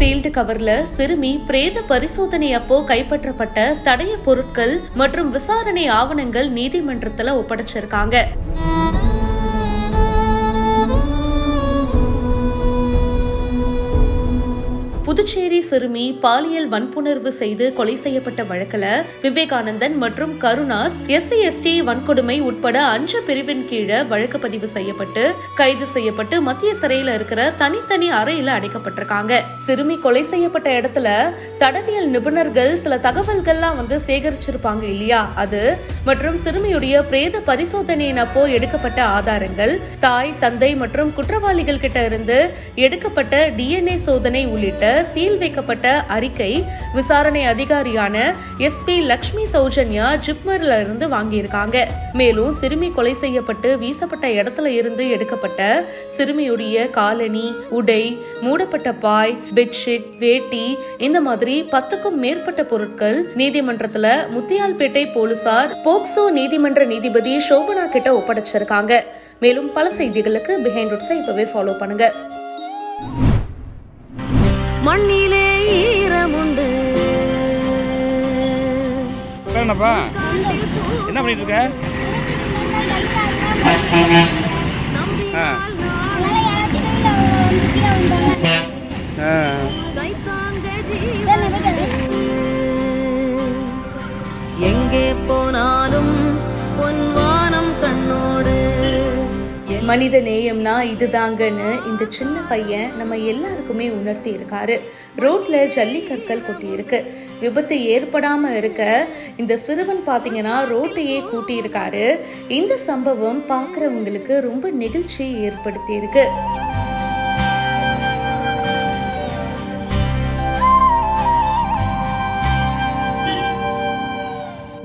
Sealed கவர்ல சிறுமி பிரேத பரிசோதனை அப்போ கைப்பற்றப்பட்ட தடய பொருட்கள் மற்றும் விசாரணை ஆவணங்கள் நீதிமன்றத்துல ஒப்படைச்சிருக்காங்க. புதுச்சேரி சிறுமி பாலியல் வன்புணர்வு செய்து கொலை செய்யப்பட்ட வழக்குல விவேகானந்தன் மற்றும் கருணாஸ் SC/ST வன்கொடுமை உட்பட 5 பிரிவின் கீழே வழக்கு பதிவு செய்யப்பட்டு கைது செய்யப்பட்டு மத்திய சிறையில இருக்கிற தனித்தனி அறையில அடைக்கப்பட்டிருக்காங்க. சிறுமி கொலை செய்யப்பட்ட இடத்துல தடவியல் நிபுணர்கள் சில தகவல்கள்லாம் சேகரிச்சிருப்பாங்க இல்லையா, அது மற்றும் சிறுமியுடைய பிரேத பரிசோதனையின் அப்போ எடுக்கப்பட்ட ஆதாரங்கள், தாய் தந்தை மற்றும் குற்றவாளிகள் கிட்ட இருந்து எடுக்கப்பட்ட DNA சோதனை உள்ளிட்ட சீல் வைக்கப்பட்ட அறிக்கை விசாரணை அதிகாரியான SP லட்சுமி சௌஜன்யா ஜிப்மர்ல இருந்து வாங்கியிருக்காங்க. மேலும் சிறுமி கொலை செய்யப்பட்டு வீசப்பட்ட இடத்துல இருந்து எடுக்கப்பட்ட சிறுமியுடைய காலணி, உடை, மூடப்பட்ட பாய், பெட்ஷீட், வேட்டி இந்த மாதிரி 10க்கும் மேற்பட்ட பொருட்கள் நீதிமன்றத்துல முத்தியால்பேட்டை போலீசார் போக்சோ நீதிமன்ற நீதிபதி சோபனா கிட்ட ஒப்படைச்சிருக்காங்க. மேலும் பல செய்திகளுக்கு பிஹைண்ட் ரூட்ஸை இப்பவே ஃபாலோ பண்ணுங்க. மண்ணிலே ஈரமுண்டு. என்னப்பா என்ன பண்ணிட்டு இருக்க? எங்கே போனாலும் பொன்வானம் கண்ணோடு. மனித நேயம்னா இதுதாங்கன்னு இந்த சின்ன பையன் நம்ம எல்லாருக்குமே உணர்த்தி இருக்காரு. ரோட்ல ஜல்லிக்கற்கள் கொட்டி இருக்கு. விபத்து ஏற்படாம இருக்க இந்த சிறுவன் பாத்தீங்கன்னா ரோட்டையே கூட்டி இருக்காரு. இந்த சம்பவம் பாக்குறவங்களுக்கு ரொம்ப நெகிழ்ச்சியை ஏற்படுத்தி இருக்கு.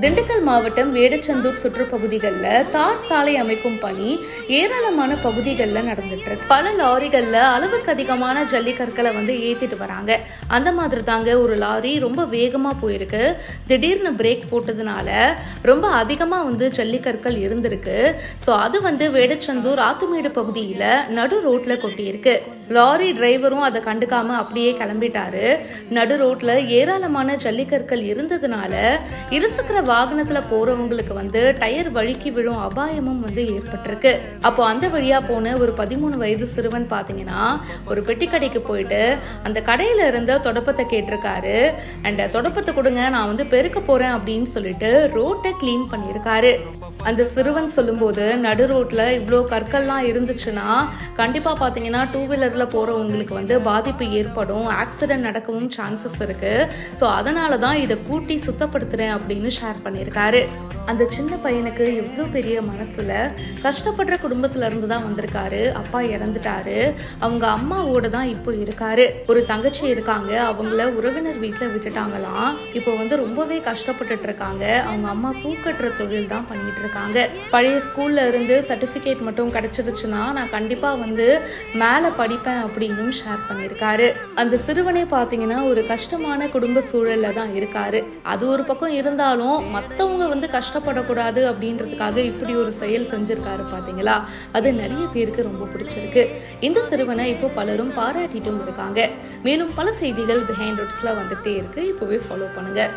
திண்டுக்கல் மாவட்டம் வேடச்சந்தூர் சுற்றுப்பகுதிகளில் தார் சாலை அமைக்கும் பணி ஏராளமான பகுதிகளில் நடந்துட்டு இருக்கு. பல லாரிகள்ல அளவுக்கு அதிகமான ஜல்லிக்கற்களை ஏத்திட்டு வராங்க. அந்த மாதிரி தாங்க ஒரு லாரி ரொம்ப வேகமா போயிருக்கு. திடீர்னு பிரேக் போட்டதுனால ரொம்ப அதிகமா ஜல்லிக்கற்கள் இருந்திருக்கு. ஸோ அது வேடச்சந்தூர் ஆத்துமேடு பகுதியில நடு ரோட்ல கொட்டி இருக்கு. லாரி டிரைவரும் அதை கண்டுக்காம அப்படியே கிளம்பிட்டாரு. நடு ரோட்ல ஏராளமான ஜல்லிக்கற்கள் இருந்ததுனால இருசக்கர வாகனத்துல போறவங்களுக்கு டயர் வழுக்கி விழும் அபாயமும் ஏற்பட்டிருக்கு. அப்போ அந்த வழியா போன ஒரு 13 வயது சிறுவன் பாத்தீங்கன்னா ஒரு பெட்டி கடைக்கு போயிட்டு அந்த கடையில இருந்த தொடப்பத்தை கேட்டிருக்காரு. அண்ட் தொடப்பத்தை கொடுங்க, நான் பெருக்க போறேன் அப்படின்னு சொல்லிட்டு ரோட்டை கிளீன் பண்ணியிருக்காரு. அந்த சிறுவன் சொல்லும்போது நடு ரோட்ல இவ்வளோ கற்கள்லாம் இருந்துச்சுன்னா கண்டிப்பா பாத்தீங்கன்னா 2 வீலர்ல போறவங்களுக்கு பாதிப்பு ஏற்படும், ஆக்சிடென்ட் நடக்கவும் சான்சஸ் இருக்கு. ஸோ அதனாலதான் இதை கூட்டி சுத்தப்படுத்துறேன் அப்படின்னு ஷேர் பண்ணியிருக்காரு. அந்த சின்ன பையனுக்கு எவ்வளோ பெரிய மனசுல கஷ்டப்படுற குடும்பத்துல இருந்து தான் வந்திருக்காரு. அப்பா இறந்துட்டாரு. அவங்க அம்மாவோட தான் இப்போ இருக்காரு. ஒரு தங்கச்சி இருக்காங்க, அவங்கள உறவினர் வீட்டுல விட்டுட்டாங்களாம். இப்போ ரொம்பவே கஷ்டப்பட்டுட்டு இருக்காங்க. அவங்க அம்மா பூக்கட்டுற தொழில் தான் பண்ணிட்டு இருக்காங்க. பழைய ஸ்கூல்ல இருந்து சர்டிபிகேட் மட்டும் கிடைச்சிருச்சுன்னா நான் கண்டிப்பா மேல படிப்பேன் அப்படின்னு ஷேர் பண்ணியிருக்காரு. அந்த சிறுவனே பாத்தீங்கன்னா ஒரு கஷ்டமான குடும்ப சூழல்ல தான் இருக்காரு. அது ஒரு பக்கம் இருந்தாலும் மற்றவங்க கஷ்டப்படக்கூடாது அப்படின்றதுக்காக இப்படி ஒரு செயல் செஞ்சிருக்காரு பாத்தீங்களா. அது நிறைய பேருக்கு ரொம்ப பிடிச்சிருக்கு. இந்த சிறுவனை இப்போ பலரும் பாராட்டிட்டும் இருக்காங்க. மேலும் பல செய்திகள் பிஹைண்ட் ரூட்ஸ்ல வந்துட்டே இருக்கு. இப்பவே ஃபாலோ பண்ணுங்க.